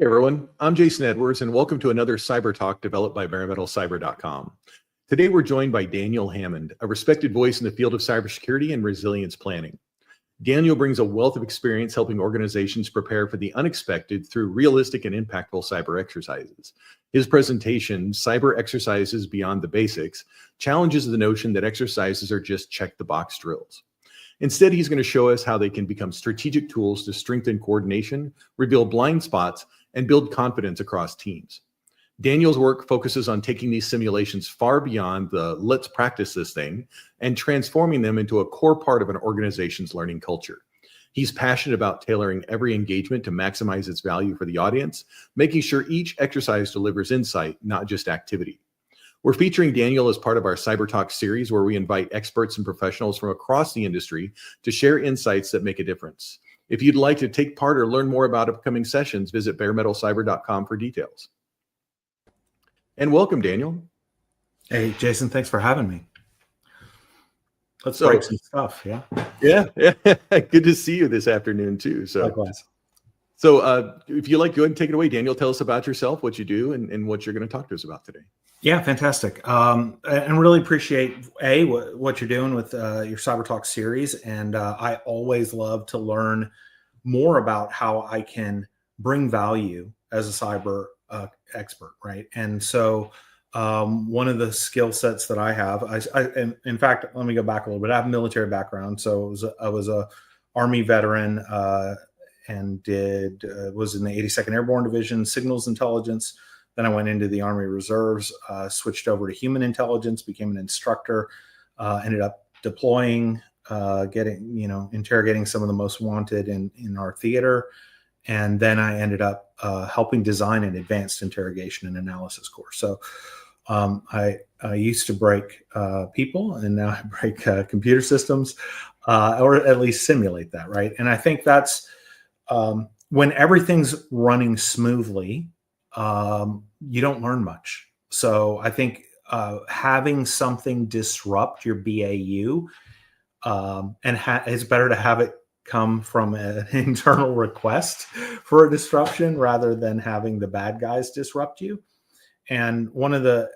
Hey everyone, I'm Jason Edwards and welcome to another Cyber Talk developed by baremetalcyber.com. Today we're joined by Daniel Hammond, a respected voice in the field of cybersecurity and resilience planning. Daniel brings a wealth of experience helping organizations prepare for the unexpected through realistic and impactful cyber exercises. His presentation, Cyber Exercises Beyond the Basics, challenges the notion that exercises are just check-the-box drills. Instead, he's going to show us how they can become strategic tools to strengthen coordination, reveal blind spots, and build confidence across teams. Daniel's work focuses on taking these simulations far beyond the let's practice this thing and transforming them into a core part of an organization's learning culture. He's passionate about tailoring every engagement to maximize its value for the audience, making sure each exercise delivers insight, not just activity. We're featuring Daniel as part of our Cyber Talk series, where we invite experts and professionals from across the industry to share insights that make a difference. If you'd like to take part or learn more about upcoming sessions, visit baremetalcyber.com for details. And welcome, Daniel. Hey, Jason, thanks for having me. Let's break some stuff, yeah? Yeah. Good to see you this afternoon, too. Likewise. So if you'd like, go ahead and take it away, Daniel. Tell us about yourself, what you do, and what you're going to talk to us about today. Yeah, fantastic. And really appreciate, what you're doing with your Cyber Talk series. And I always love to learn more about how I can bring value as a cyber expert, right? And so one of the skill sets that I have, in fact, let me go back a little bit. I have a military background. So I was a Army veteran and was in the 82nd Airborne Division, signals intelligence. Then I went into the Army Reserves, switched over to human intelligence, became an instructor, ended up deploying, interrogating some of the most wanted in our theater. And then I ended up helping design an advanced interrogation and analysis course. So I used to break people, and now I break computer systems, or at least simulate that, right? And I think that's when everything's running smoothly, you don't learn much. So I think having something disrupt your BAU, it's better to have it come from an internal request for a disruption rather than having the bad guys disrupt you. And one of the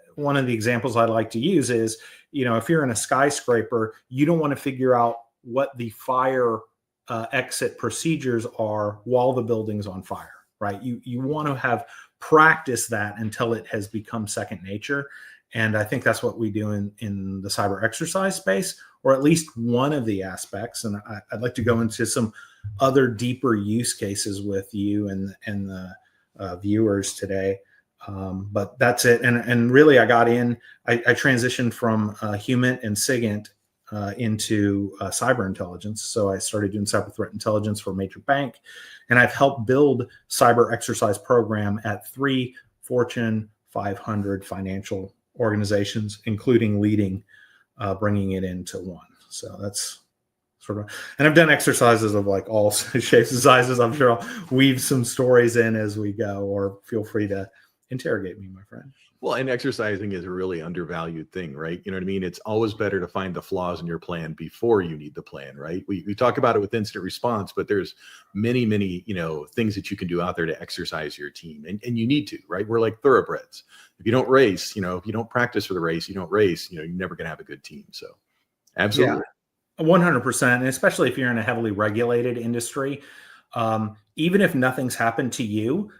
examples I like to use is, if you're in a skyscraper, you don't want to figure out what the fire exit procedures are while the building's on fire, right? You want to have practice that until it has become second nature. And I think that's what we do in the cyber exercise space, or at least one of the aspects. And I'd like to go into some other deeper use cases with you and the viewers today. But that's it. And really, I transitioned from human and SIGINT into cyber intelligence. So I started doing cyber threat intelligence for a major bank, and I've helped build cyber exercise program at 3 Fortune 500 financial organizations, including leading, bringing it into one. So that's and I've done exercises of like all shapes and sizes. I'm sure I'll weave some stories in as we go, or feel free to interrogate me, my friend. Well, and exercising is a really undervalued thing, right? You know what I mean? It's always better to find the flaws in your plan before you need the plan, right? We talk about it with incident response, but there's many, things that you can do out there to exercise your team. And you need to, right? We're like thoroughbreds. If you don't race, if you don't practice for the race, you don't race, you're never going to have a good team. So absolutely. Yeah, 100%. And especially if you're in a heavily regulated industry, even if nothing's happened to you,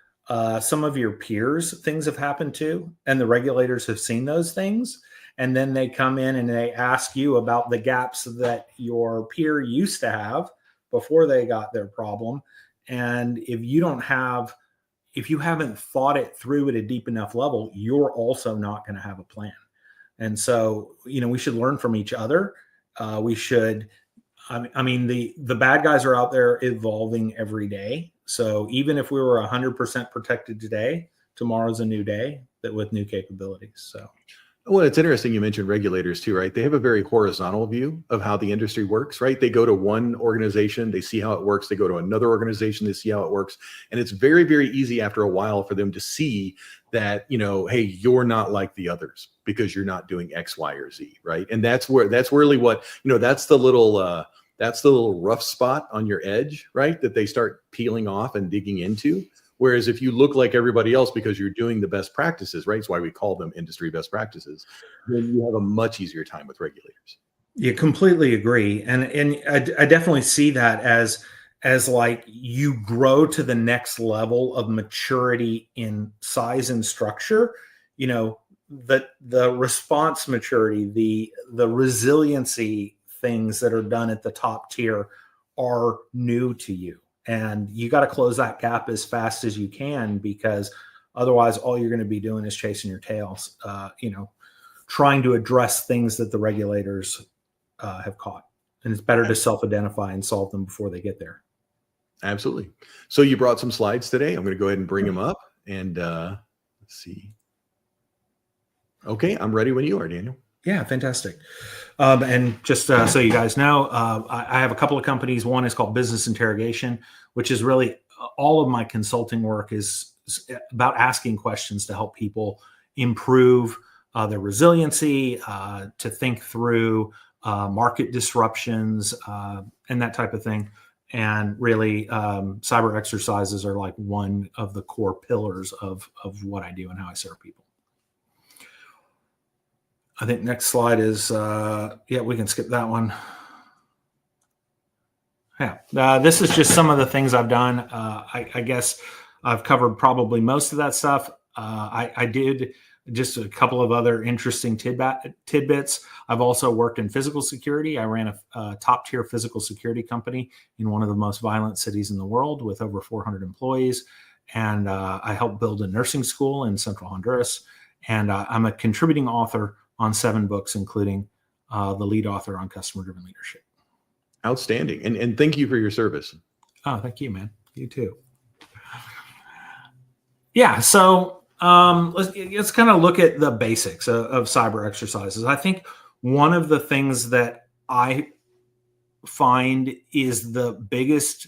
some of your peers, things have happened to, and the regulators have seen those things. And then they come in and they ask you about the gaps that your peer used to have before they got their problem. And if you haven't thought it through at a deep enough level, you're also not going to have a plan. And so, we should learn from each other. The bad guys are out there evolving every day. So even if we were 100% protected today, tomorrow's a new day with new capabilities. So, well, it's interesting you mentioned regulators too, right? They have a very horizontal view of how the industry works, right? They go to one organization, they see how it works. They go to another organization, they see how it works. And it's very, very easy after a while for them to see that, hey, you're not like the others because you're not doing X, Y, or Z, right? And that's really what, that's the little rough spot on your edge, right? That they start peeling off and digging into Whereas if you look like everybody else because you're doing the best practices, right? That's why we call them industry best practices. Then you have a much easier time with regulators. You completely agree, and I definitely see that as like you grow to the next level of maturity in size and structure. You know, the response maturity, the resiliency things that are done at the top tier are new to you, and you got to close that gap as fast as you can, because otherwise all you're going to be doing is chasing your tails. Trying to address things that the regulators have caught, and it's better to self-identify and solve them before they get there. Absolutely. So you brought some slides today. I'm going to go ahead and bring them up, and let's see. Okay, I'm ready when you are, Daniel. Yeah, fantastic. And just so you guys know, I have a couple of companies. One is called Business Interrogation, which is really all of my consulting work is about asking questions to help people improve their resiliency, to think through market disruptions, and that type of thing. And really, cyber exercises are like one of the core pillars of what I do and how I serve people. I think next slide is, we can skip that one. Yeah, this is just some of the things I've done. I guess I've covered probably most of that stuff. I did just a couple of other interesting tidbits. I've also worked in physical security. I ran a top tier physical security company in one of the most violent cities in the world with over 400 employees. And I helped build a nursing school in central Honduras. And I'm a contributing author on 7 books, including the lead author on customer-driven leadership. Outstanding. And thank you for your service. Oh, thank you, man. You too. Yeah. So let's kind of look at the basics of cyber exercises. I think one of the things that I find is the biggest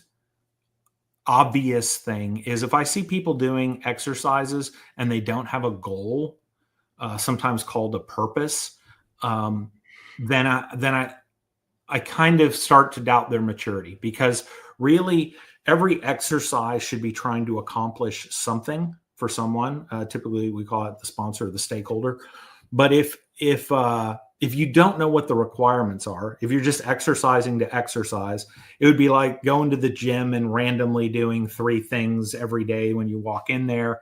obvious thing is if I see people doing exercises and they don't have a goal, sometimes called a purpose, then I kind of start to doubt their maturity, because really every exercise should be trying to accomplish something for someone. Typically we call it the sponsor or the stakeholder. But if you don't know what the requirements are, if you're just exercising to exercise, it would be like going to the gym and randomly doing 3 things every day when you walk in there.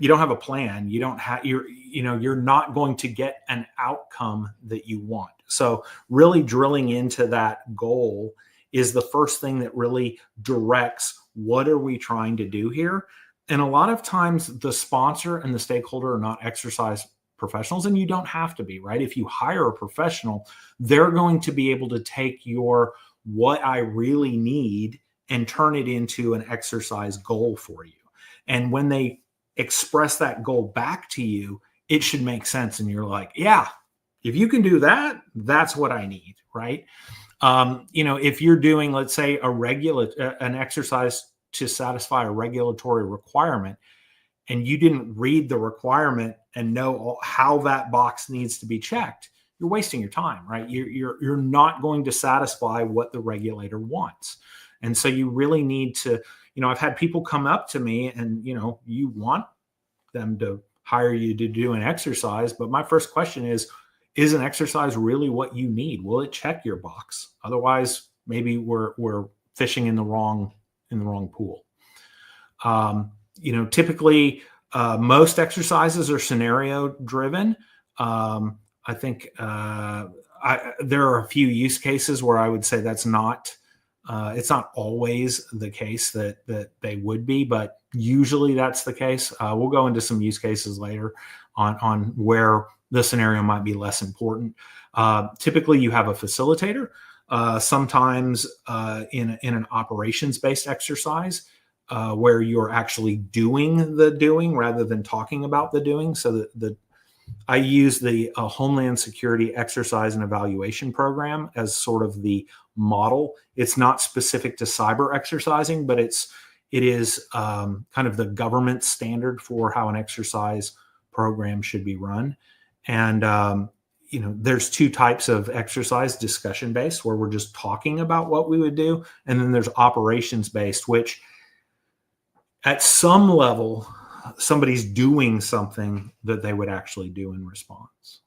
You don't have a plan. You're not going to get an outcome that you want. So really drilling into that goal is the first thing that really directs what are we trying to do here. And a lot of times the sponsor and the stakeholder are not exercise professionals, and you don't have to be, right? If you hire a professional, they're going to be able to take your what I really need and turn it into an exercise goal for you. And when they express that goal back to you, it should make sense. And you're like, yeah, if you can do that, that's what I need, right? If you're doing, let's say, an exercise to satisfy a regulatory requirement, and you didn't read the requirement and know how that box needs to be checked, you're wasting your time, right? You're not going to satisfy what the regulator wants. And so you really need to, I've had people come up to me and, you want them to hire you to do an exercise. But my first question is an exercise really what you need? Will it check your box? Otherwise, maybe we're fishing in the wrong pool. Typically most exercises are scenario driven. I think there are a few use cases where I would say that's not, it's not always the case that they would be, but usually that's the case. We'll go into some use cases later on where the scenario might be less important. Typically you have a facilitator, sometimes in an operations-based exercise, where you're actually doing the doing rather than talking about the doing. So I use the Homeland Security Exercise and Evaluation Program as sort of the model. It's not specific to cyber exercising, but it is kind of the government standard for how an exercise program should be run. And there's 2 types of exercise: discussion-based, where we're just talking about what we would do, and then there's operations-based, which at some level, somebody's doing something that they would actually do in response.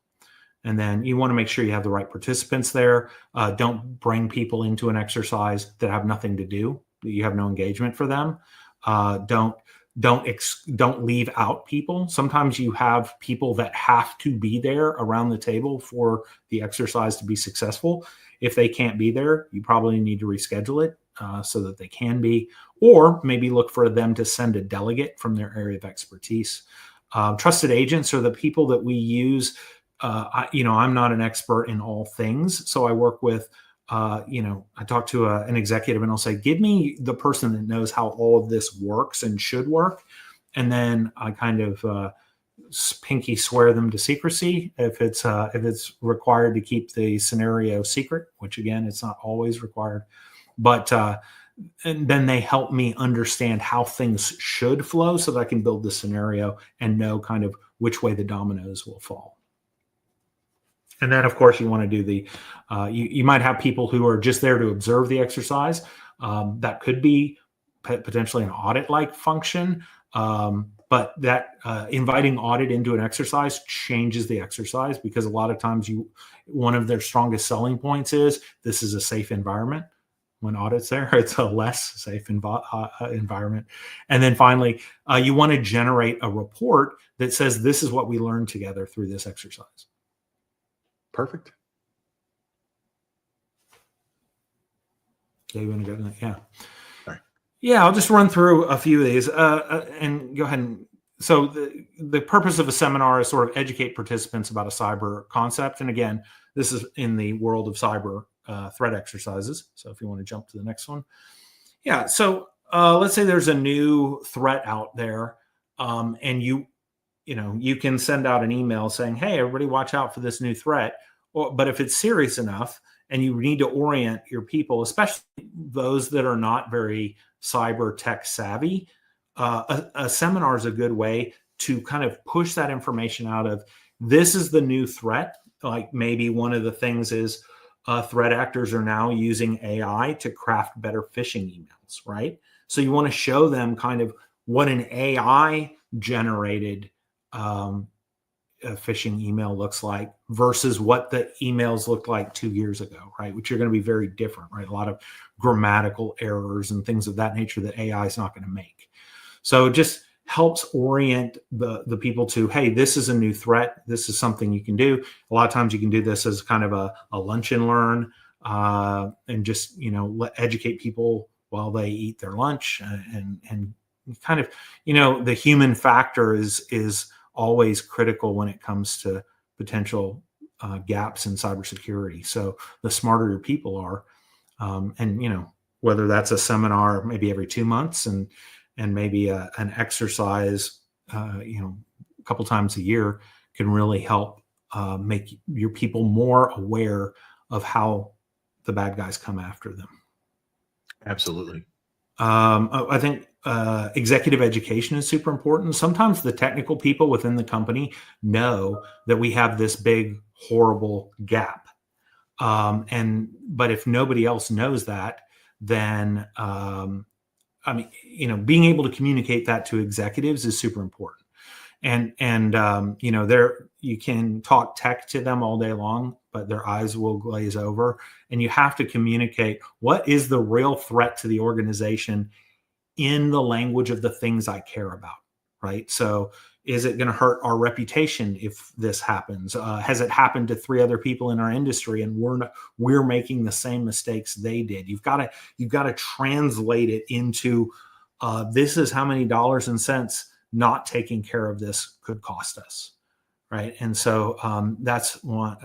And then you want to make sure you have the right participants there. Don't bring people into an exercise that have nothing to do, that you have no engagement for them. Don't leave out people. Sometimes you have people that have to be there around the table for the exercise to be successful. If they can't be there, you probably need to reschedule it so that they can be, or maybe look for them to send a delegate from their area of expertise. Trusted agents are the people that we use. I'm not an expert in all things, so I work with, I talk to an executive and I'll say, give me the person that knows how all of this works and should work. And then I kind of pinky swear them to secrecy if it's required to keep the scenario secret, which again, it's not always required. But and then they help me understand how things should flow so that I can build the scenario and know kind of which way the dominoes will fall. And then, of course, you want to do the, you might have people who are just there to observe the exercise. That could be potentially an audit-like function, but that inviting audit into an exercise changes the exercise, because a lot of times one of their strongest selling points is this is a safe environment. When audit's there, it's a less safe environment. And then finally, you want to generate a report that says this is what we learned together through this exercise. Perfect. Yeah, you want to go to that? Yeah. All right. Yeah, I'll just run through a few of these and go ahead. And so the purpose of a seminar is sort of educate participants about a cyber concept. And again, this is in the world of cyber threat exercises. So if you want to jump to the next one. Yeah. So let's say there's a new threat out there, and you can send out an email saying, hey, everybody watch out for this new threat. But if it's serious enough and you need to orient your people, especially those that are not very cyber tech savvy, a seminar is a good way to kind of push that information out of, this is the new threat. Like maybe one of the things is threat actors are now using AI to craft better phishing emails, right? So you want to show them kind of what an AI generated a phishing email looks like versus what the emails looked like 2 years ago, right? Which are going to be very different, right? A lot of grammatical errors and things of that nature that AI is not going to make. So it just helps orient the people to, hey, this is a new threat. This is something you can do. A lot of times you can do this as kind of a lunch and learn, and just, educate people while they eat their lunch, and kind of, the human factor is always critical when it comes to potential gaps in cybersecurity. So the smarter your people are, and whether that's a seminar maybe every 2 months and maybe an exercise, a couple times a year, can really help make your people more aware of how the bad guys come after them. Absolutely. I think executive education is super important. Sometimes the technical people within the company know that we have this big, horrible gap. But if nobody else knows that, then, being able to communicate that to executives is super important. And you can talk tech to them all day long, but their eyes will glaze over. And you have to communicate what is the real threat to the organization in the language of the things I care about, right? So is it going to hurt our reputation if this happens? Has it happened to 3 other people in our industry and we're making the same mistakes they did? You've got to translate it into this is how many dollars and cents not taking care of this could cost us, right? And so that's one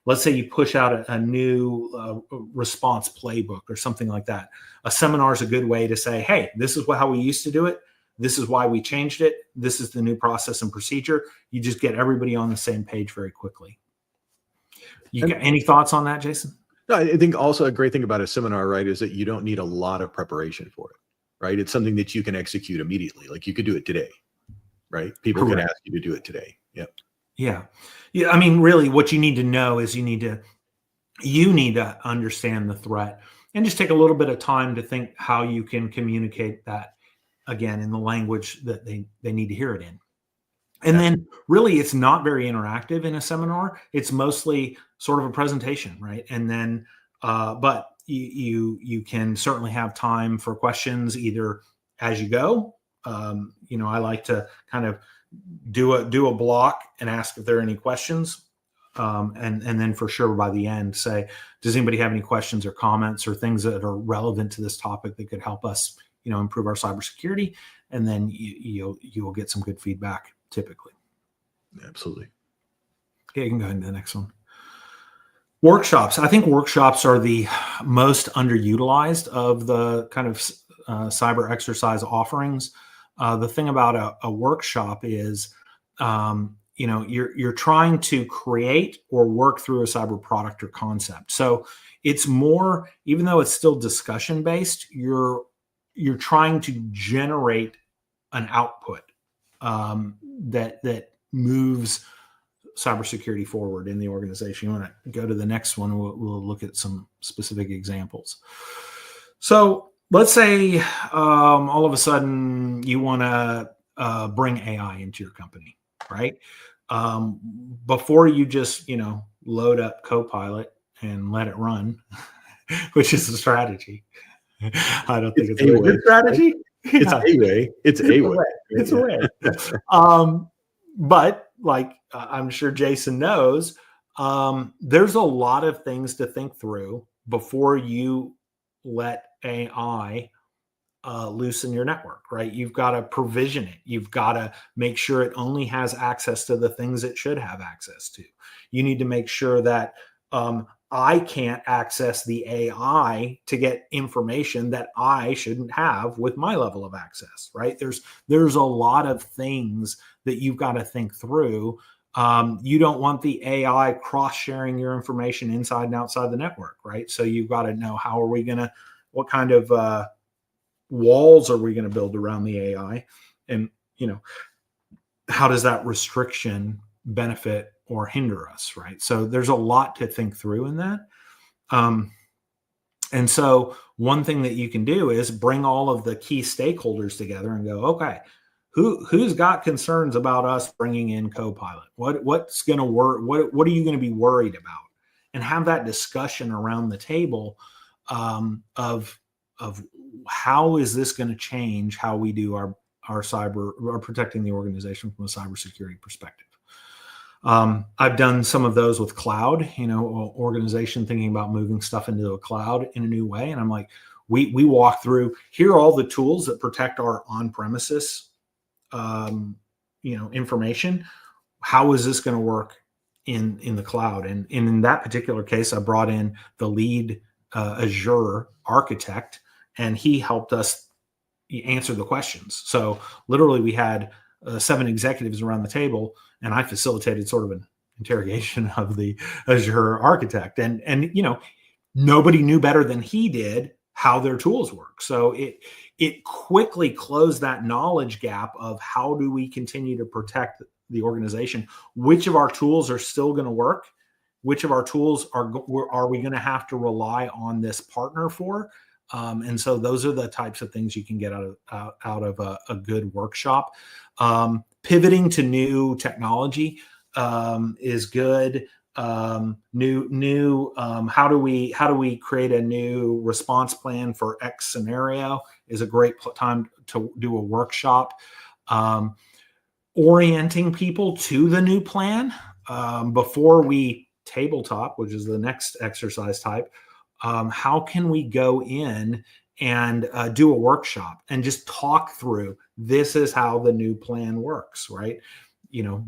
let's say you push out a new response playbook or something like that. A seminar is a good way to say, hey, this is how we used to do it. This is why we changed it. This is the new process and procedure. You just get everybody on the same page very quickly. You got any thoughts on that, Jason? No, I think also a great thing about a seminar, right, is that you don't need a lot of preparation for it, right? It's something that you can execute immediately. Like you could do it today, right? People Correct. can ask you to do it today. Yep. Yeah. I mean, really what you need to know is you need to understand the threat and just take a little bit of time to think how you can communicate that again, in the language that they need to hear it in. And then really it's not very interactive in a seminar. It's mostly sort of a presentation, right? And then, but you can certainly have time for questions either as you go. I like to kind of do a block and ask if there are any questions. And then for sure by the end say, does anybody have any questions or comments or things that are relevant to this topic that could help us, improve our cybersecurity? And then you'll get some good feedback typically. Absolutely. Yeah, you can go ahead to the next one. Workshops. I think workshops are the most underutilized of the kind of cyber exercise offerings. The thing about a workshop is, you're trying to create or work through a cyber product or concept. So it's more, even though it's still discussion based, you're trying to generate an output that moves cybersecurity forward in the organization. You want to go to the next one? We'll look at some specific examples. So let's say all of a sudden you want to bring AI into your company, right? Before you just load up Copilot and let it run, which is a strategy. I don't think it's a good strategy. It's a way. It's a way. It's a way. But like I'm sure Jason knows, there's a lot of things to think through before you let AI loose in your network, right? You've got to provision it. You've got to make sure it only has access to the things it should have access to. You need to make sure that I can't access the AI to get information that I shouldn't have with my level of access, right? There's a lot of things that you've got to think through. You don't want the AI cross-sharing your information inside and outside the network, right? So you've got to know what kind of walls are we going to build around the AI? And, how does that restriction benefit or hinder us, right? So there's a lot to think through in that. And so one thing that you can do is bring all of the key stakeholders together and go, okay, who's got concerns about us bringing in Copilot? What's going to work? What are you going to be worried about? And have that discussion around the table of how is this going to change how we do our cyber or protecting the organization from a cybersecurity perspective. I've done some of those with cloud, organization thinking about moving stuff into a cloud in a new way. And I'm like, we walk through, here are all the tools that protect our on-premises, information. How is this going to work in the cloud? And in that particular case, I brought in the lead Azure architect, and he helped us answer the questions. So literally we had 7 executives around the table, and I facilitated sort of an interrogation of the Azure architect. And nobody knew better than he did how their tools work. So it quickly closed that knowledge gap of how do we continue to protect the organization? Which of our tools are still going to work? Which of our tools are we going to have to rely on this partner for? And so those are the types of things you can get out of a good workshop. Pivoting to new technology is good. How do we create a new response plan for X scenario is a great time to do a workshop. Orienting people to the new plan before we tabletop, which is the next exercise type. How can we go in and do a workshop and just talk through, this is how the new plan works, right?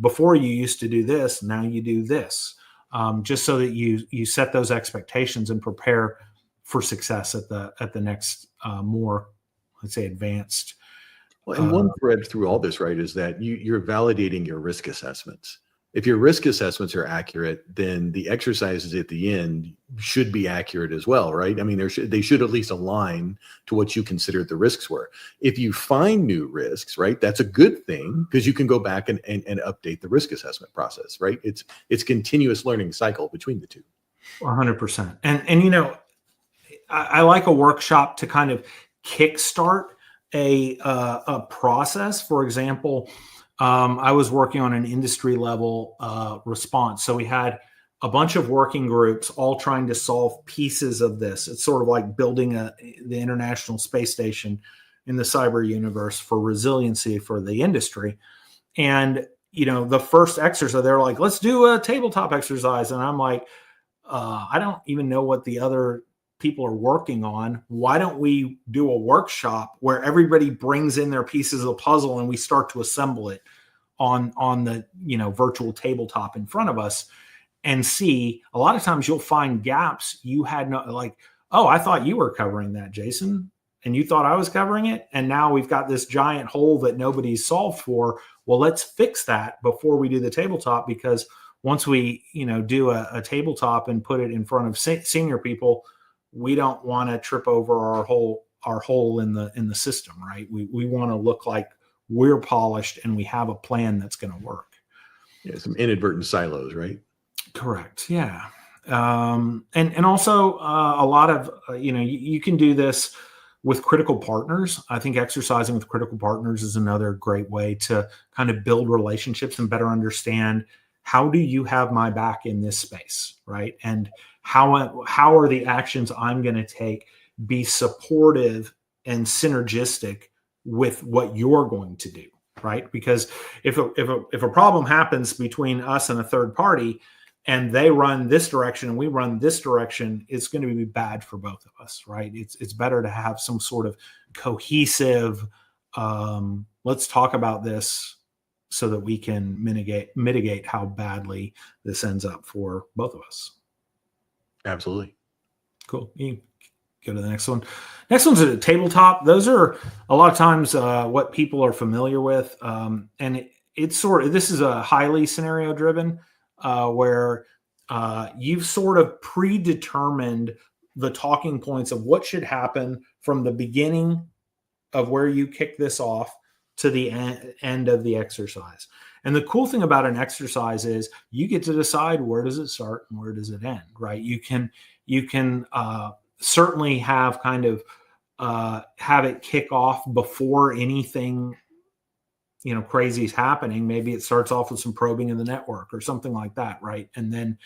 Before you used to do this, now you do this, just so that you set those expectations and prepare for success at the next more, let's say, advanced. Well, and one thread through all this, right, is that you're validating your risk assessments. If your risk assessments are accurate, then the exercises at the end should be accurate as well, right? I mean, they should at least align to what you considered the risks were. If you find new risks, right, that's a good thing because you can go back and update the risk assessment process, right? It's continuous learning cycle between the two. 100%. And I like a workshop to kind of kickstart a process. For example, I was working on an industry level response. So we had a bunch of working groups all trying to solve pieces of this. It's sort of like building the International Space Station in the cyber universe for resiliency for the industry. And, the first exercise, they're like, let's do a tabletop exercise. And I'm like, I don't even know what the other people are working on. Why don't we do a workshop where everybody brings in their pieces of the puzzle and we start to assemble it on the, virtual tabletop in front of us, and see, a lot of times you'll find gaps you had no, like, oh, I thought you were covering that, Jason, and you thought I was covering it. And now we've got this giant hole that nobody's solved for. Well, let's fix that before we do the tabletop, because once we, do a tabletop and put it in front of senior people, we don't want to trip over our hole in the system, right? We want to look like we're polished and we have a plan that's going to work. Yeah, some inadvertent silos, right? Correct. Yeah. And also a lot of, you can do this with critical partners. I think exercising with critical partners is another great way to kind of build relationships and better understand, how do you have my back in this space, right? And how are the actions I'm going to take be supportive and synergistic with what you're going to do, right? Because if a problem happens between us and a third party, and they run this direction and we run this direction, it's going to be bad for both of us, right? It's better to have some sort of cohesive, let's talk about this so that we can mitigate how badly this ends up for both of us. Absolutely. Cool. You go to the next one. Next one's a tabletop. Those are a lot of times what people are familiar with. And it's this is a highly scenario driven, where you've sort of predetermined the talking points of what should happen from the beginning of where you kick this off to the end of the exercise. And the cool thing about an exercise is you get to decide, where does it start and where does it end, right? You can certainly have kind of have it kick off before anything crazy is happening. Maybe it starts off with some probing in the network or something like that, right? And then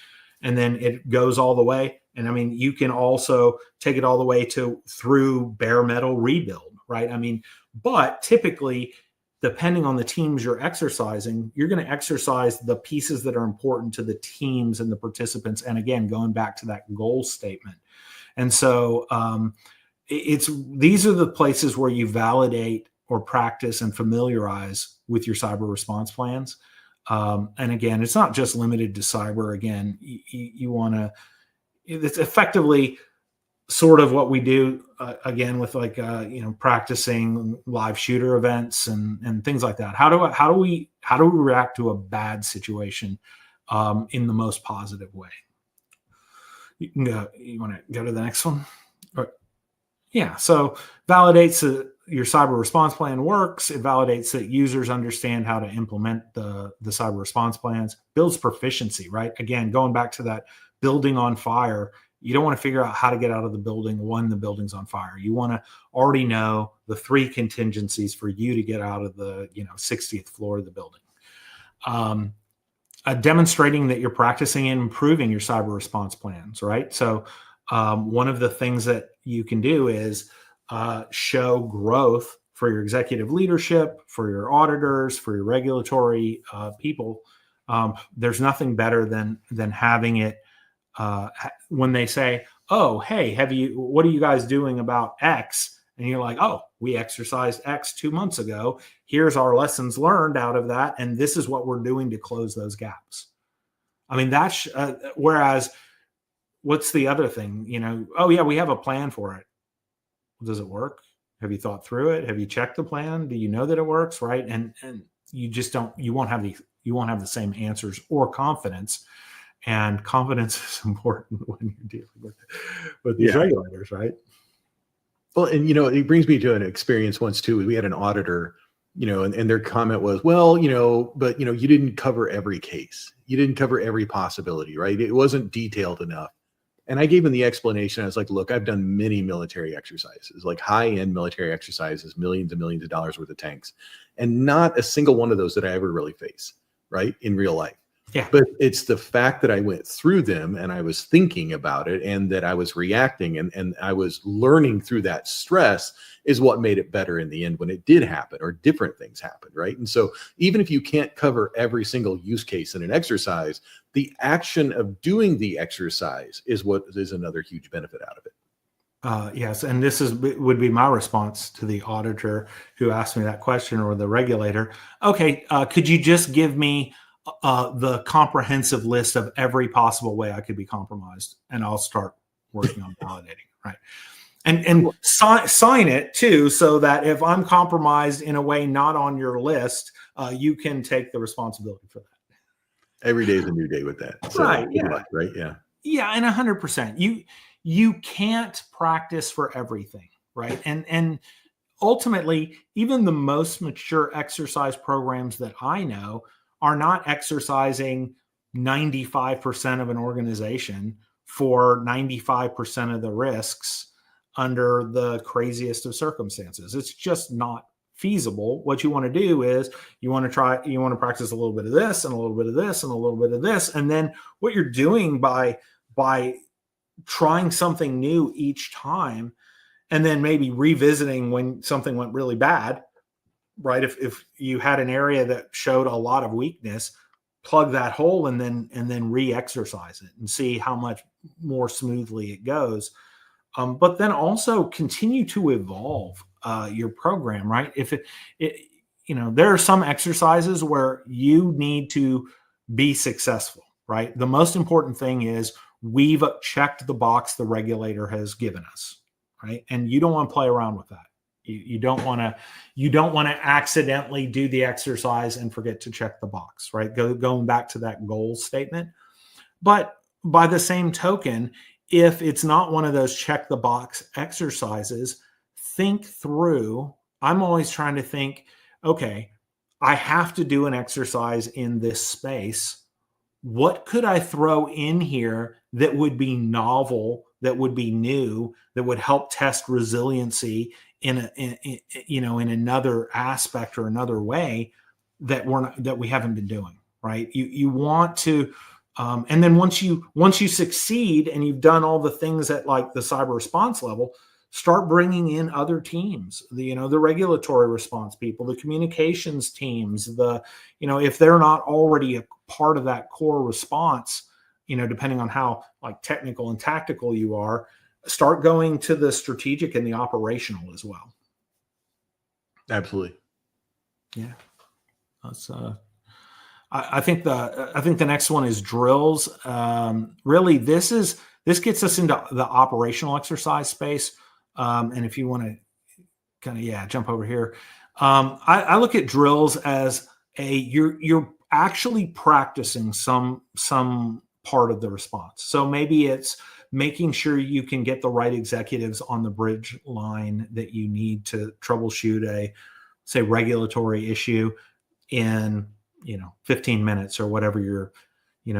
it goes all the way. And I mean, you can also take it all the way through bare metal rebuild, right? I mean, but typically, depending on the teams you're exercising, you're going to exercise the pieces that are important to the teams and the participants. And again, going back to that goal statement. And so these are the places where you validate or practice and familiarize with your cyber response plans. And again, it's not just limited to cyber. Again, you want to, it's effectively sort of what we do again with practicing live shooter events and things like that. How do we react to a bad situation in the most positive way? You want to go to the next one? Yeah. So validates that your cyber response plan works. It validates that users understand how to implement the cyber response plans, builds proficiency, right? Again, going back to that building on fire, you don't want to figure out how to get out of the building when the building's on fire. You want to already know the 3 contingencies for you to get out of the 60th floor of the building. Demonstrating that you're practicing and improving your cyber response plans, right? So one of the things that you can do is show growth for your executive leadership, for your auditors, for your regulatory people. There's nothing better than having it when they say, "Oh, hey, what are you guys doing about X?" And you're like, "Oh, we exercised X 2 months ago. Here's our lessons learned out of that, and this is what we're doing to close those gaps." I mean, that's whereas, what's the other thing? Oh yeah, we have a plan for it. Does it work? Have you thought through it? Have you checked the plan? Do you know that it works? Right. And you just you won't have the same answers or confidence. And confidence is important when you're dealing with these regulators, right? Well, and it brings me to an experience once too. We had an auditor, and their comment was, well, but you didn't cover every case. You didn't cover every possibility, right? It wasn't detailed enough. And I gave him the explanation. I was like, look, I've done many military exercises, like high-end military exercises, millions and millions of dollars worth of tanks, and not a single one of those did I ever really face, right, in real life. Yeah. But it's the fact that I went through them and I was thinking about it and that I was reacting and I was learning through that stress is what made it better in the end when it did happen or different things happened, right? And so even if you can't cover every single use case in an exercise, the action of doing the exercise is what is another huge benefit out of it. Yes, and this would be my response to the auditor who asked me that question, or the regulator. Okay, could you just give me the comprehensive list of every possible way I could be compromised, and I'll start working on validating, right? And sign it too, so that if I'm compromised in a way not on your list, you can take the responsibility for that. Every day is a new day with that. So, right. Yeah. Luck, right. Yeah. Yeah. And 100%. You can't practice for everything, right? And ultimately, even the most mature exercise programs that I know are not exercising 95% of an organization for 95% of the risks under the craziest of circumstances. It's just not feasible. What you want to do is you want to practice a little bit of this and a little bit of this and a little bit of this. And then what you're doing by trying something new each time, and then maybe revisiting when something went really bad, right? If you had an area that showed a lot of weakness, plug that hole and then re-exercise it and see how much more smoothly it goes. But then also continue to evolve your program, right? If there are some exercises where you need to be successful, right? The most important thing is we've checked the box the regulator has given us, right? And you don't want to play around with that. You don't want to accidentally do the exercise and forget to check the box, right? Going back to that goal statement. But by the same token, if it's not one of those check the box exercises, think through. I'm always trying to think, okay, I have to do an exercise in this space. What could I throw in here that would be novel, that would be new, that would help test resiliency in another aspect or another way that we haven't been doing, right? You want to, and then once you succeed and you've done all the things at like the cyber response level, start bringing in other teams, the regulatory response people, the communications teams, if they're not already a part of that core response, depending on how like technical and tactical you are, start going to the strategic and the operational as well. Absolutely. Yeah. That's I think the next one is drills. Really, this gets us into the operational exercise space. And if you want to kind of jump over here, I look at drills as you're actually practicing some part of the response. So maybe it's making sure you can get the right executives on the bridge line that you need to troubleshoot a, say, regulatory issue in 15 minutes or whatever your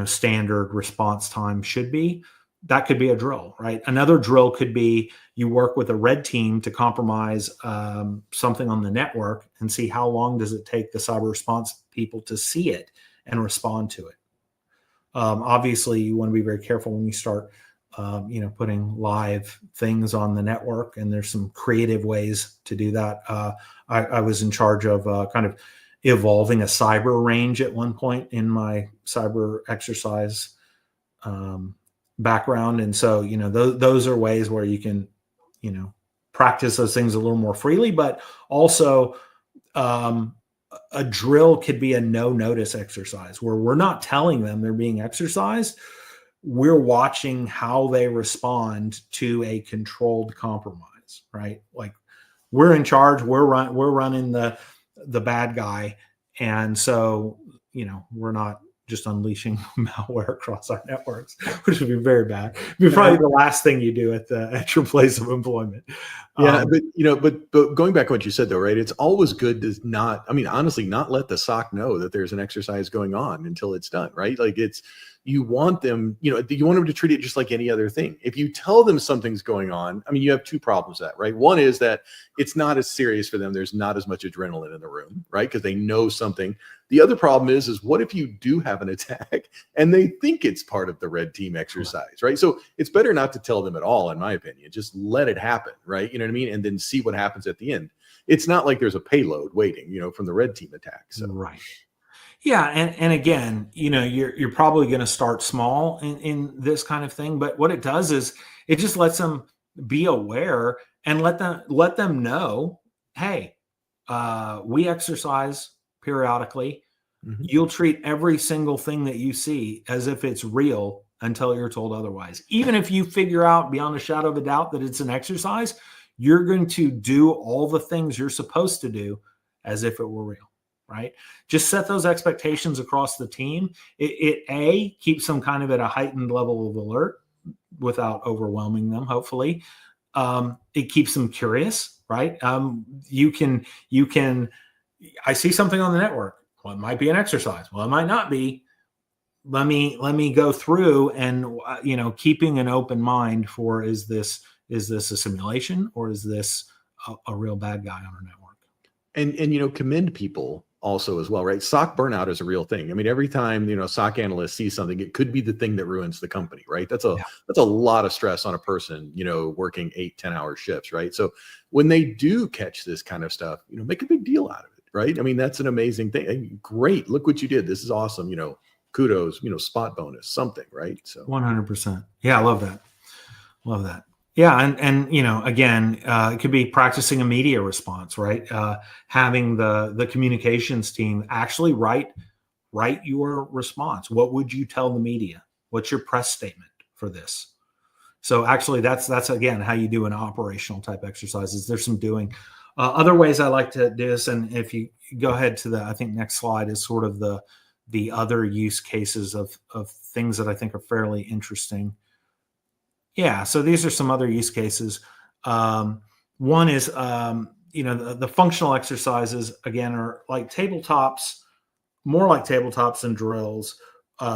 standard response time should be. That could be a drill, right? Another drill could be you work with a red team to compromise something on the network and see how long does it take the cyber response people to see it and respond to it. Obviously, you want to be very careful when you start putting live things on the network, and there's some creative ways to do that. I was in charge of kind of evolving a cyber range at one point in my cyber exercise background. And so, those are ways where you can, practice those things a little more freely, but also a drill could be a no notice exercise where we're not telling them they're being exercised. We're watching how they respond to a controlled compromise, right? Like we're in charge, we're running the bad guy. And so, we're not just unleashing malware across our networks, which would be very bad. It'd be probably the last thing you do at your place of employment. Yeah, but going back to what you said though, right? It's always good to honestly not let the SOC know that there's an exercise going on until it's done, right? Like you want them, you want them to treat it just like any other thing. If you tell them something's going on, I mean, you have two problems with that, right? One is that it's not as serious for them. There's not as much adrenaline in the room, right? Because they know something. The other problem is what if you do have an attack and they think it's part of the red team exercise, right? So it's better not to tell them at all, in my opinion. Just let it happen, right? You know what I mean? And then see what happens at the end. It's not like there's a payload waiting, from the red team attack. So. Right. Yeah, and again, you're probably going to start small in this kind of thing, but what it does is it just lets them be aware and let them know, hey, we exercise periodically. Mm-hmm. You'll treat every single thing that you see as if it's real until you're told otherwise. Even if you figure out beyond a shadow of a doubt that it's an exercise, you're going to do all the things you're supposed to do as if it were real. Right? Just set those expectations across the team. It keeps them kind of at a heightened level of alert without overwhelming them, hopefully. It keeps them curious, right? You can, I see something on the network. Well, it might be an exercise. Well, it might not be. Let me go through and, keeping an open mind for, is this a simulation or is this a real bad guy on our network? And commend people also as well, right? SOC burnout is a real thing. I mean, every time, SOC analysts see something, it could be the thing that ruins the company, right? That's a lot of stress on a person, working 8-10 hour shifts, right? So when they do catch this kind of stuff, make a big deal out of it, right? I mean, that's an amazing thing. I mean, great. Look what you did. This is awesome. Kudos, spot bonus, something, right? So 100%. Yeah. I love that. Love that. Yeah. And again, it could be practicing a media response, right? Having the communications team actually write your response. What would you tell the media? What's your press statement for this? So actually that's again, how you do an operational type exercises. There's some doing other ways I like to do this. And if you go ahead to I think next slide is sort of the other use cases of things that I think are fairly interesting. Yeah, so these are some other use cases. One is, the functional exercises, again, are like tabletops, more like tabletops than drills.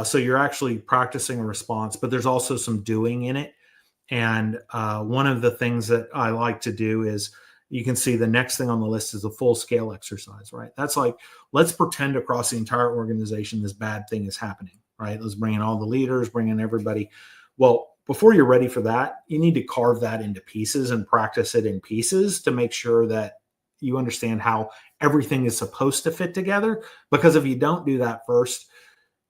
So you're actually practicing a response, but there's also some doing in it. And one of the things that I like to do is, you can see the next thing on the list is a full-scale exercise, right? That's like, let's pretend across the entire organization this bad thing is happening, right? Let's bring in all the leaders, bring in everybody. Well, before you're ready for that, you need to carve that into pieces and practice it in pieces to make sure that you understand how everything is supposed to fit together. Because if you don't do that first,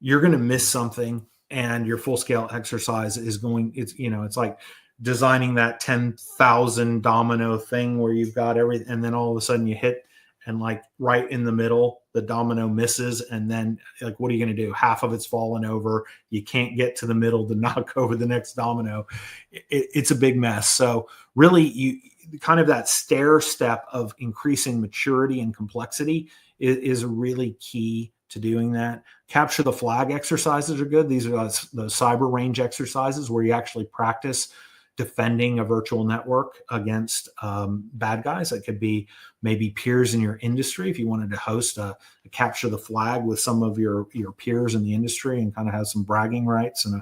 you're going to miss something, and your full scale exercise is it's like designing that 10,000 domino thing where you've got everything, and then all of a sudden you hit, and like right in the middle, the domino misses. And then like, what are you going to do? Half of it's fallen over. You can't get to the middle to knock over the next domino. It's a big mess. So really you kind of that stair step of increasing maturity and complexity is really key to doing that. Capture the flag exercises are good. These are the cyber range exercises where you actually practice defending a virtual network against bad guys. That could be maybe peers in your industry. If you wanted to host a capture the flag with some of your peers in the industry and kind of have some bragging rights and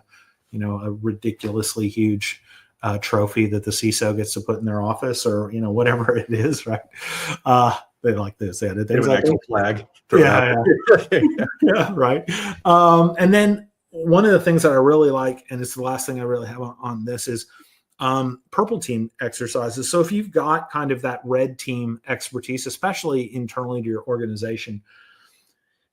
a ridiculously huge trophy that the CISO gets to put in their office, or whatever it is, right? They like this. They had an actual flag. Yeah. Right. And then one of the things that I really like, and it's the last thing I really have on this, is purple team exercises. So if you've got kind of that red team expertise, especially internally to your organization,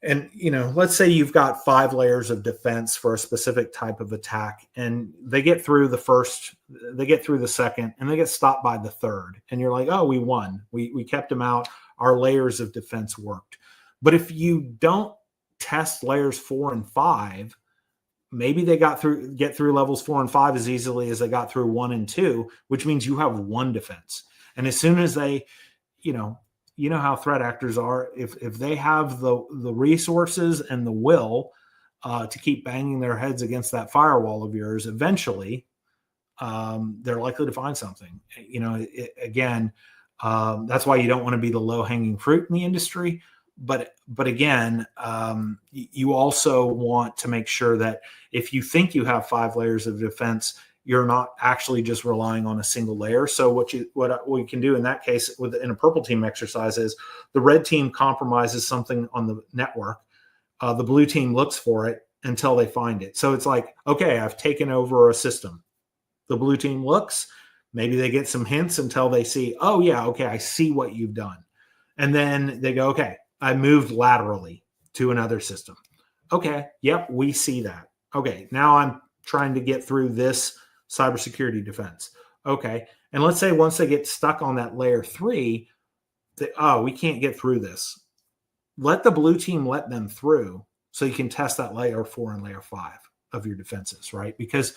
and let's say you've got 5 layers of defense for a specific type of attack, and they get through the first, they get through the second, and they get stopped by the third, and you're like, oh, we won. We kept them out. Our layers of defense worked. But if you don't test layers 4 and 5, maybe they get through levels 4 and 5 as easily as they got through 1 and 2, which means you have 1 defense. And as soon as they, you know how threat actors are, if they have the resources and the will to keep banging their heads against that firewall of yours, eventually they're likely to find something. Again, that's why you don't want to be the low-hanging fruit in the industry. But again, you also want to make sure that if you think you have 5 layers of defense, you're not actually just relying on a single layer. So what we can do in that case in a purple team exercise is the red team compromises something on the network. The blue team looks for it until they find it. So it's like, okay, I've taken over a system. The blue team looks, maybe they get some hints until they see, oh yeah, okay, I see what you've done. And then they go, okay, I moved laterally to another system. Okay, yep, we see that. Okay, now I'm trying to get through this cybersecurity defense. Okay, and let's say once they get stuck on that layer 3, we can't get through this. Let the blue team let them through so you can test that layer 4 and layer 5 of your defenses, right? Because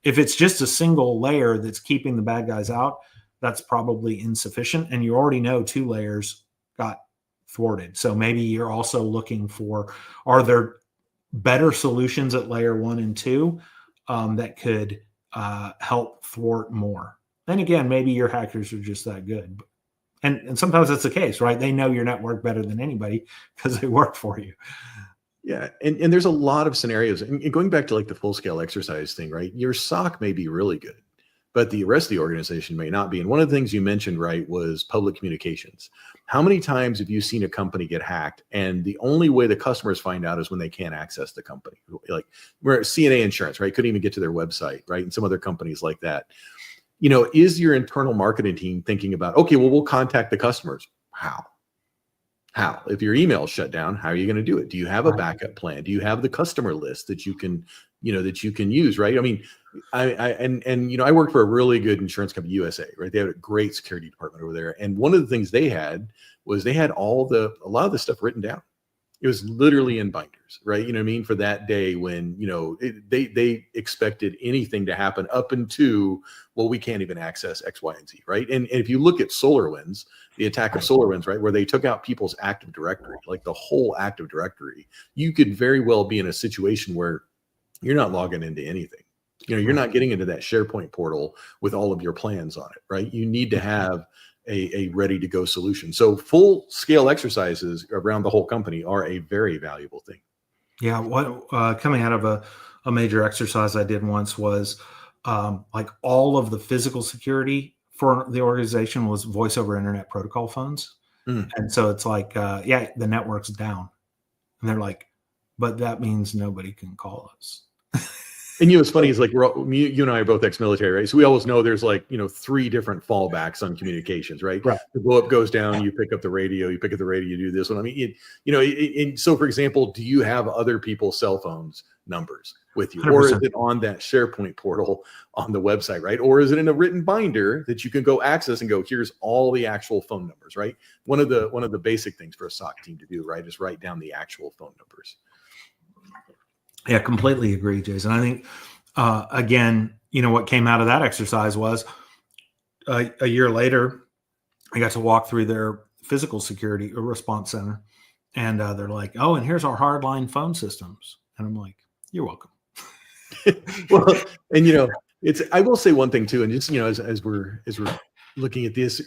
if it's just a single layer that's keeping the bad guys out, that's probably insufficient. And you already know 2 layers got thwarted. So maybe you're also looking for, are there better solutions at layer 1 and 2 that could help thwart more? And again, maybe your hackers are just that good. And sometimes that's the case, right? They know your network better than anybody because they work for you. Yeah. And there's a lot of scenarios. And going back to like the full scale exercise thing, right? Your SOC may be really good, but the rest of the organization may not be. And one of the things you mentioned, right, was public communications. How many times have you seen a company get hacked and the only way the customers find out is when they can't access the company? Like we're CNA Insurance, right? Couldn't even get to their website, right? And some other companies like that. Is your internal marketing team thinking about, okay, well, we'll contact the customers. How? If your email is shut down, how are you going to do it? Do you have a backup plan? Do you have the customer list that you can use, right? I mean, I worked for a really good insurance company, USA, right? They had a great security department over there. And one of the things they had was they had a lot of the stuff written down. It was literally in binders, right? You know what I mean? For that day when, they expected anything to happen up into, well, we can't even access X, Y, and Z, right? And if you look at SolarWinds, the attack of SolarWinds, right, where they took out people's Active Directory, like the whole Active Directory, you could very well be in a situation where you're not logging into anything. You're not getting into that SharePoint portal with all of your plans on it, right? You need to have a ready to go solution. So full scale exercises around the whole company are a very valuable thing. Yeah. What coming out of a major exercise I did once was like all of the physical security for the organization was voice over internet protocol phones. And so it's like, the network's down. And they're like, but that means nobody can call us. And what's funny is like you and I are both ex-military, right? So we always know there's like 3 different fallbacks on communications, right? The blow up goes down, you pick up the radio, you do this one. I mean, and so for example, do you have other people's cell phones numbers with you, 100%. Or is it on that SharePoint portal on the website, right? Or is it in a written binder that you can go access and go, here's all the actual phone numbers, right? One of the basic things for a SOC team to do, right, is write down the actual phone numbers. Yeah, completely agree, Jason. I think, again, what came out of that exercise was a year later, I got to walk through their physical security response center. And they're like, oh, and here's our hardline phone systems. And I'm like, you're welcome. Well, and, I will say one thing too, and just, as we're looking at this,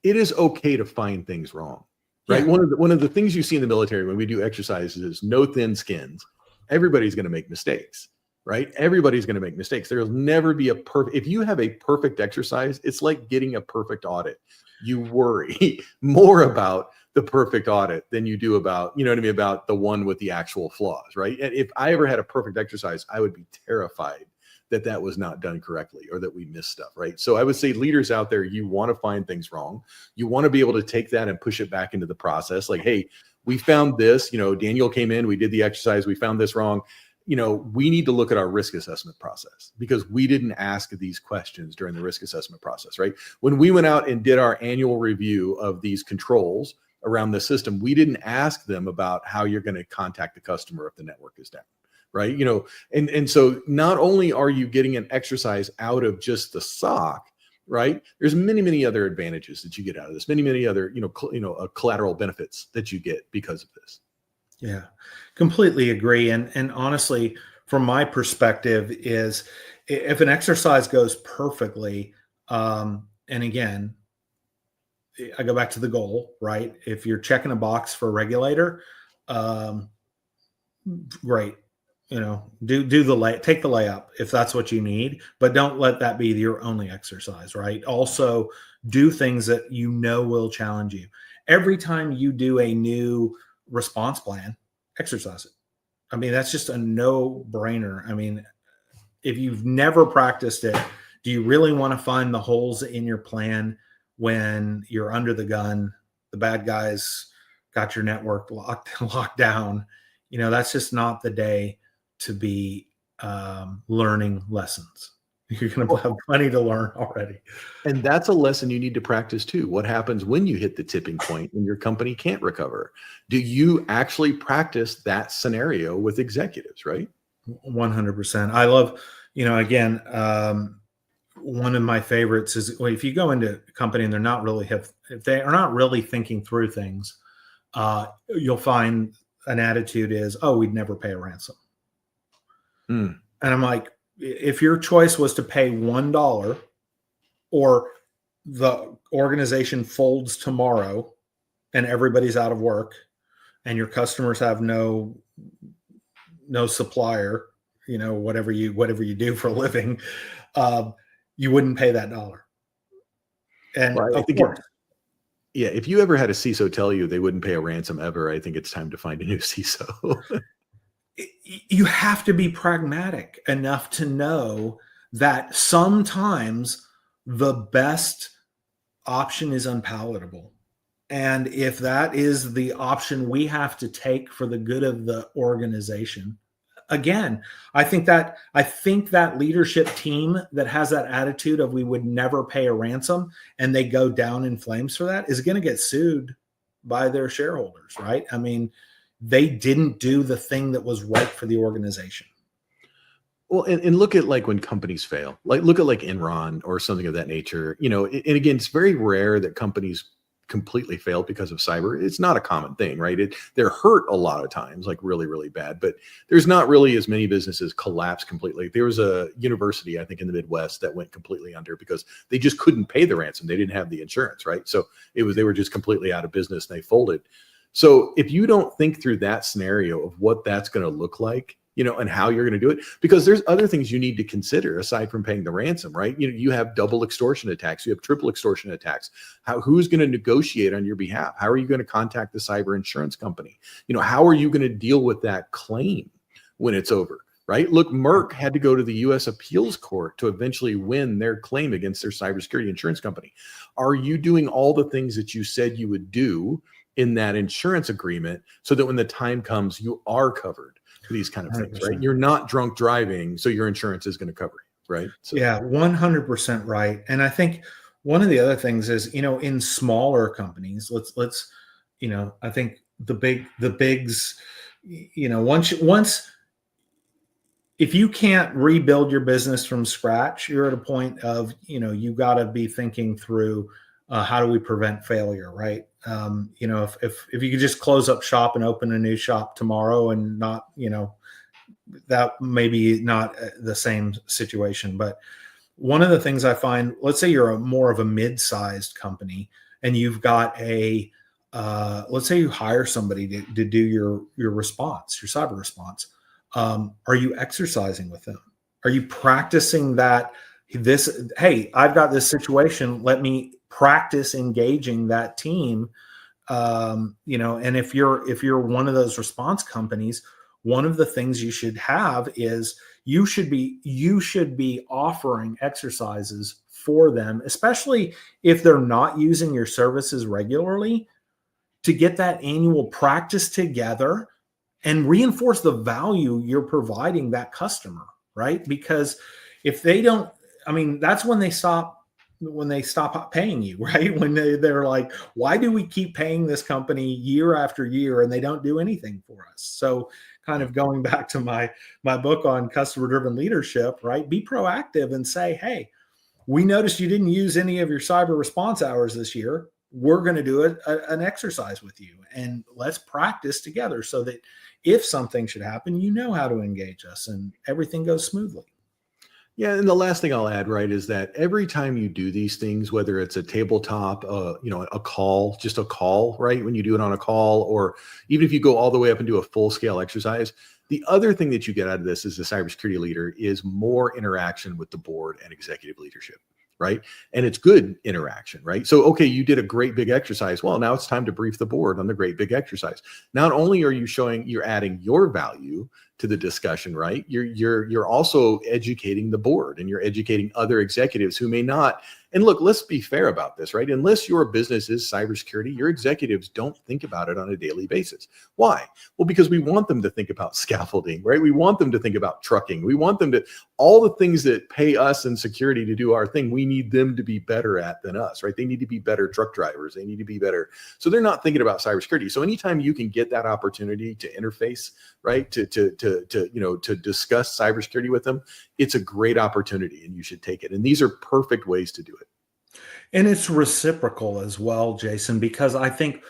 it is okay to find things wrong, right? Yeah. One of the things you see in the military when we do exercises is no thin skins. Everybody's going to make mistakes, right? Everybody's going to make mistakes. There'll never be a perfect, if you have a perfect exercise, it's like getting a perfect audit. You worry more about the perfect audit than you do about, about the one with the actual flaws, right? And if I ever had a perfect exercise, I would be terrified that was not done correctly or that we missed stuff, right? So I would say leaders out there, you want to find things wrong. You want to be able to take that and push it back into the process. Like, hey, we found this, Daniel came in, we did the exercise, we found this wrong. We need to look at our risk assessment process because we didn't ask these questions during the risk assessment process, right? When we went out and did our annual review of these controls around the system, we didn't ask them about how you're going to contact the customer if the network is down, right? And so not only are you getting an exercise out of just the SOC, right? There's many other advantages that you get out of this, many other, collateral benefits that you get because of this. Yeah, completely agree. And honestly, from my perspective is if an exercise goes perfectly, and again, I go back to the goal, right? If you're checking a box for a regulator, great. Take the layup if that's what you need, but don't let that be your only exercise, right? Also do things that will challenge you. Every time you do a new response plan, exercise it. I mean, that's just a no-brainer. I mean, if you've never practiced it, do you really want to find the holes in your plan when you're under the gun, the bad guys got your network locked down? That's just not the day to be learning lessons. You're going to have plenty to learn already. And that's a lesson you need to practice too. What happens when you hit the tipping point and your company can't recover? Do you actually practice that scenario with executives, right? 100%. I love, again, one of my favorites is if you go into a company and if they are not really thinking through things, you'll find an attitude is, oh, we'd never pay a ransom. And I'm like, if your choice was to pay $1 or the organization folds tomorrow and everybody's out of work and your customers have no supplier, whatever you do for a living, you wouldn't pay that dollar. And well, of course, if you ever had a CISO tell you they wouldn't pay a ransom ever, I think it's time to find a new CISO. You have to be pragmatic enough to know that sometimes the best option is unpalatable. And if that is the option we have to take for the good of the organization, again, I think that leadership team that has that attitude of we would never pay a ransom and they go down in flames for that is going to get sued by their shareholders, right? I mean, they didn't do the thing that was right for the organization. Well, and look at like when companies fail, look at like Enron or something of that nature, and again, it's very rare that companies completely fail because of cyber. It's not a common thing, right? They're hurt a lot of times, like really, really bad, but there's not really as many businesses collapse completely. There was a university, I think in the Midwest, that went completely under because they just couldn't pay the ransom. They didn't have the insurance, right? So they were just completely out of business and they folded. So if you don't think through that scenario of what that's going to look like, and how you're going to do it, because there's other things you need to consider aside from paying the ransom, right? You have double extortion attacks, you have triple extortion attacks. Who's going to negotiate on your behalf? How are you going to contact the cyber insurance company? How are you going to deal with that claim when it's over, right? Look, Merck had to go to the U.S. appeals court to eventually win their claim against their cybersecurity insurance company. Are you doing all the things that you said you would do in that insurance agreement so that when the time comes, you are covered for these kind of things, 100%. right? You're not drunk driving, so your insurance is going to cover you, right? So. Yeah, 100% right. And I think one of the other things is, in smaller companies, let's, I think the bigs, once if you can't rebuild your business from scratch, you're at a point of, you got to be thinking through how do we prevent failure, right? If you could just close up shop and open a new shop tomorrow and not, that may be not the same situation. But one of the things I find, let's say you're more of a mid-sized company and you've got let's say you hire somebody to do your response, your cyber response. Are you exercising with them? Are you practicing that? Hey, I've got this situation. Let me practice engaging that team. And if you're one of those response companies, one of the things you should have is you should be offering exercises for them, especially if they're not using your services regularly, to get that annual practice together and reinforce the value you're providing that customer, right? Because if they don't, that's when they stop paying you, right? When they're like, why do we keep paying this company year after year and they don't do anything for us? So kind of going back to my book on customer driven leadership, right? Be proactive and say, hey, we noticed you didn't use any of your cyber response hours this year. We're going to do an exercise with you and let's practice together so that if something should happen, how to engage us and everything goes smoothly. Yeah, and the last thing I'll add, right, is that every time you do these things, whether it's a tabletop, a call, just a call, right, when you do it on a call, or even if you go all the way up and do a full scale exercise, the other thing that you get out of this as a cybersecurity leader is more interaction with the board and executive leadership, right? And it's good interaction, right? So, okay, you did a great big exercise. Well, now it's time to brief the board on the great big exercise. Not only are you showing, you're adding your value to the discussion, right? You're also educating the board, and you're educating other executives who may not. And look, let's be fair about this, right? Unless your business is cybersecurity, your executives don't think about it on a daily basis. Why? Well, because we want them to think about scaffolding, right? We want them to think about trucking. We want them to, all the things that pay us in security to do our thing, we need them to be better at than us, right? They need to be better truck drivers. They need to be better. So they're not thinking about cybersecurity. So anytime you can get that opportunity to interface, right, to discuss cybersecurity with them, it's a great opportunity, and you should take it. And these are perfect ways to do it. And it's reciprocal as well, Jason, because I think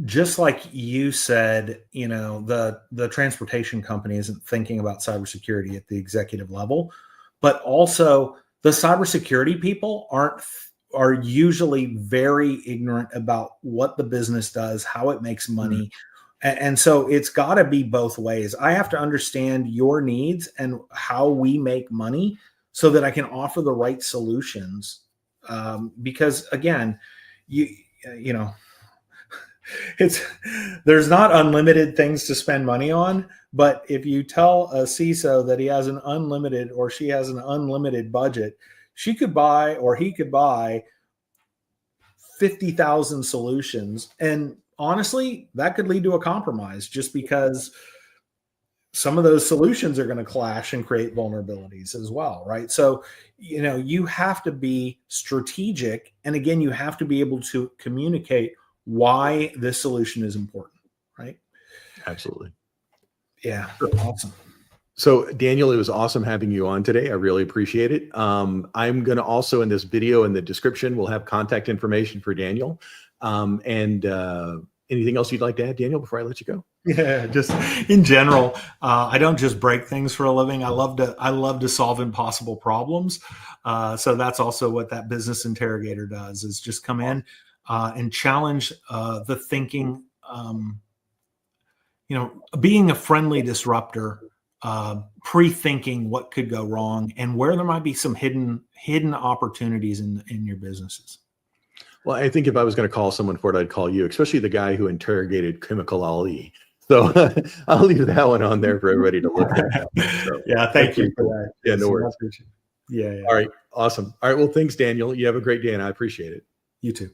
just like you said, the transportation company isn't thinking about cybersecurity at the executive level, but also the cybersecurity people are usually very ignorant about what the business does, how it makes money. And so it's got to be both ways. I have to understand your needs and how we make money so that I can offer the right solutions. Because again, there's not unlimited things to spend money on, but if you tell a CISO that he has an unlimited, or she has an unlimited budget, she could buy, or he could buy 50,000 solutions. And honestly, that could lead to a compromise, just because some of those solutions are going to clash and create vulnerabilities as well, right? So, you have to be strategic. And again, you have to be able to communicate why this solution is important, right? Absolutely. Yeah. Awesome. So Daniel, it was awesome having you on today. I really appreciate it. I'm going to also, in this video, in the description, we'll have contact information for Daniel. And anything else you'd like to add, Daniel, before I let you go? Yeah, just in general, I don't just break things for a living. I love to solve impossible problems. So that's also what that business interrogator does, is just come in and challenge the thinking. Being a friendly disruptor, pre-thinking what could go wrong and where there might be some hidden opportunities in your businesses. Well, I think if I was going to call someone for it, I'd call you, especially the guy who interrogated Chemical Ali. So I'll leave that one on there for everybody to look at. So, yeah, thank you for that. Yeah, no worries. Yeah. All right, awesome. All right, well, thanks, Daniel. You have a great day, and I appreciate it. You too.